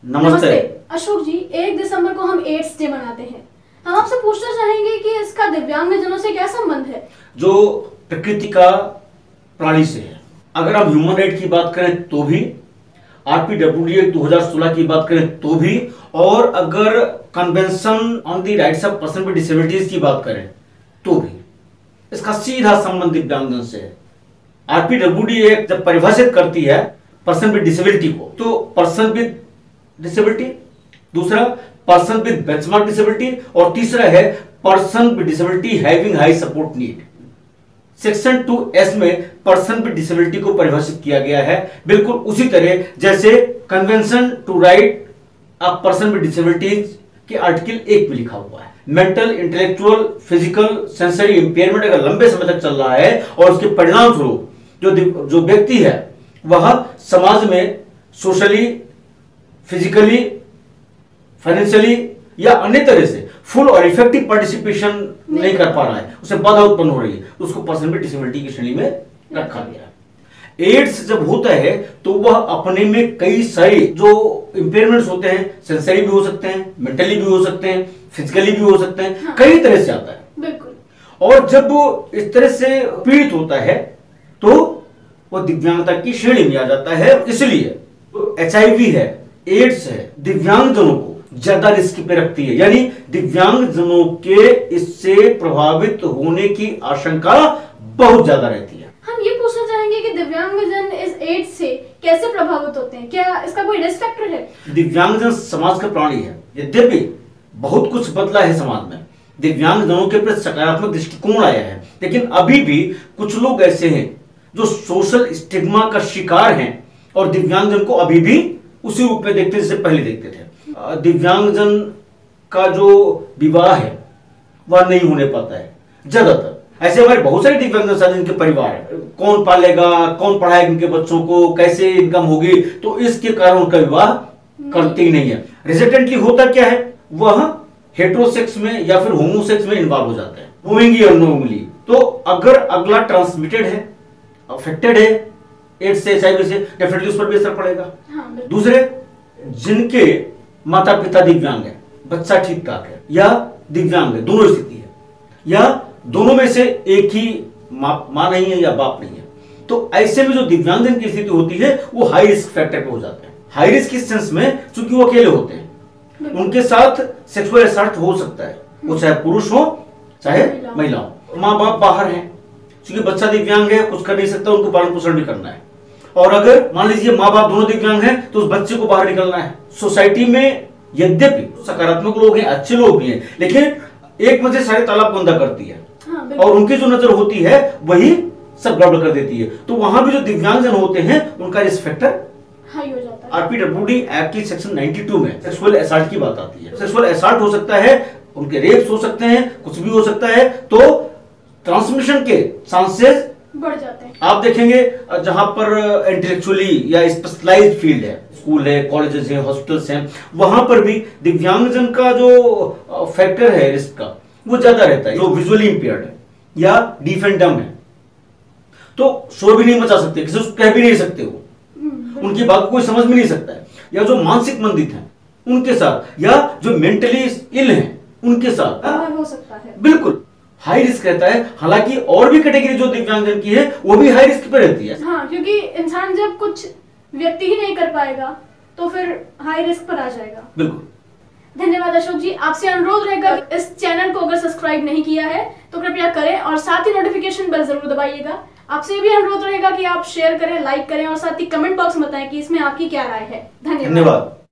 नमस्ते। अशोक जी, 1 दिसंबर को हम एड्स डे मनाते हैं। हम आपसे पूछना चाहेंगे कि इसका दिव्यांगजनों से क्या संबंध है? जो प्रकृति का प्राणी से है। अगर हम ह्यूमन राइट की बात करें तो भी, आरपीडब्ल्यूडी 2016 की बात करें तो भी, और अगर convention on the rights of person with disabilities की बात करें तो भी, इसका सीधा संबंध दिव्यांगजन से है। आरपीडब्ल्यूडी एक जब परिभाषित करती है पर्सन विद डिसेबिलिटी को, तो पर्सन विद डिसेबिलिटी, दूसरा पर्सन विद बेंचमार्क डिसेबिलिटी, और तीसरा है person with disability having high support need. Section 2S में पर्सन विद डिसेबिलिटी को परिभाषित किया गया है, बिल्कुल उसी तरह जैसे convention to right of person with disabilities के आर्टिकल 1 में लिखा हुआ है। Mental, intellectual, physical, sensory impairment अगर लंबे समय तक चल रहा है और उसके परिणाम स्वरूप जो व्यक्ति है वह समाज में सोशली, फिजिकली, फाइनेंशियली या अन्य तरह से फुल और इफेक्टिव पार्टिसिपेशन नहीं कर पा रहा है, उसे बाधा उत्पन्न हो रही है, तो उसको पर्सन विद डिसेबिलिटी की श्रेणी में रखा गया है। एड्स जब होता है तो वह अपने में कई सारे जो इंपेयरमेंट्स होते हैं, सेंसरी भी हो सकते हैं, मेंटली भी हो सकते हैं, फिजिकली भी हो सकते हैं, हाँ। कई तरह से आता है। बिल्कुल। और जब वो इस तरह से पीड़ित होता है तो वो दिव्यांगता की श्रेणी में आ जाता है। इसलिए HIV है, एड्स है, दिव्यांगजनों को ज्यादा रिस्क पे रखती है, यानी दिव्यांगजनों के इससे प्रभावित होने की आशंका बहुत ज्यादा रहती है। हम ये पूछना चाहेंगे कि दिव्यांगजन इस एड्स से कैसे प्रभावित होते हैं? क्या इसका कोई रिस्क फैक्टर है? दिव्यांगजन समाज का प्राणी है। यद्यपि बहुत कुछ बदला है समाज में, दिव्यांगजनों के प्रति सकारात्मक दृष्टिकोण आया है, लेकिन अभी भी कुछ लोग ऐसे हैं जो सोशल स्टिग्मा का शिकार हैं और दिव्यांगजन को अभी भी उसी रूप में देखते जैसे पहले देखते थे। दिव्यांगजन का जो विवाह है वह नहीं होने पाता है ज्यादातर। ऐसे हमारे बहुत सारे दिव्यांगजन साथ जिनके परिवार है, कौन पालेगा, कौन पढ़ाएगा इनके बच्चों को, कैसे इनकम होगी, तो इसके कारण उनका विवाह करते ही नहीं है। रिजल्टेंटली होता क्या है, वह हेटेरोसेक्स में या फिर होमोसेक्स में इन्वॉल्व हो जाते हैं, नोइंगली अननोइंगली। तो अगर अगला ट्रांसमिटेड है, अफेक्टेड है एड्स से, HIV से, डेफिनेटली उस पर भी असर पड़ेगा। हाँ, दूसरे, जिनके माता पिता दिव्यांग है, बच्चा ठीक ठाक है या दिव्यांग है, दोनों स्थिति है, या दोनों में से एक ही मां नहीं है या बाप नहीं है, तो ऐसे में जो दिव्यांगजन की स्थिति होती है वो हाई रिस्क फैक्टर पे हो जाते हैं। हाई रिस्क इस सेंस में चूंकि वो अकेले होते हैं, उनके साथ सेक्सुअल असॉल्ट हो सकता है, वो चाहे पुरुष हो चाहे महिला हो। माँ बाप बाहर हैं, क्योंकि बच्चा दिव्यांग है, कुछ कर नहीं सकता, उनको पालन पोषण भी करना है। और अगर मान लीजिए माँ बाप दोनों दिव्यांग हैं तो उस बच्चे को बाहर निकलना है। सोसाइटी में यद्यपि सकारात्मक लोग हैं, अच्छे लोग भी हैं, लेकिन एक वजह सारे तालाब गंदा करती है, हाँ, और उनकी जो नजर होती है वही सब गड़बड़ कर देती है। तो वहां भी जो दिव्यांगजन होते हैं उनका रिस्क फैक्टर हाई हो जाता है। आरपीडब्ल्यूडी एक्ट की सेक्शन 92 में सेक्सुअल असॉल्ट की बात आती है। सेक्सुअल असॉल्ट हो सकता है, उनके रेप्स हो सकते हैं, कुछ भी हो सकता है, तो ट्रांसमिशन के चांसेस बढ़ जाते हैं। आप देखेंगे जहां पर इंटेलेक्चुअली या स्पेशलाइज्ड फील्ड है, स्कूल है, कॉलेजेस हैं, हॉस्पिटल्स हैं, वहां पर भी दिव्यांगजन का जो फैक्टर है रिस्क का वो ज्यादा रहता है। जो विजुअली इंपेयर्ड है या डीफ एंड डम है तो शोर भी नहीं मचा सकते, किसी को कह भी नहीं सकते, वो उनकी बात को कोई समझ भी नहीं सकता है। या जो मानसिक मंदित हैं उनके साथ, या जो मेंटली इल हैं उनके साथ हो सकता है। बिल्कुल हाई रिस्क रहता है। हालांकि और भी कैटेगरी जो दिव्यांगजन की है वो भी हाई रिस्क पे रहती है। हाँ, क्योंकि इंसान जब कुछ व्यक्ति ही नहीं कर पाएगा तो फिर हाई रिस्क पर आ जाएगा। बिल्कुल। धन्यवाद अशोक जी। आपसे अनुरोध रहेगा, इस चैनल को अगर सब्सक्राइब नहीं किया है तो कृपया करें और साथ ही नोटिफिकेशन बेल जरूर दबाइएगा। आपसे भी अनुरोध रहेगा कि आप शेयर करें, लाइक करें और साथ ही कमेंट बॉक्स में बताएं कि इसमें आपकी क्या राय है। धन्यवाद।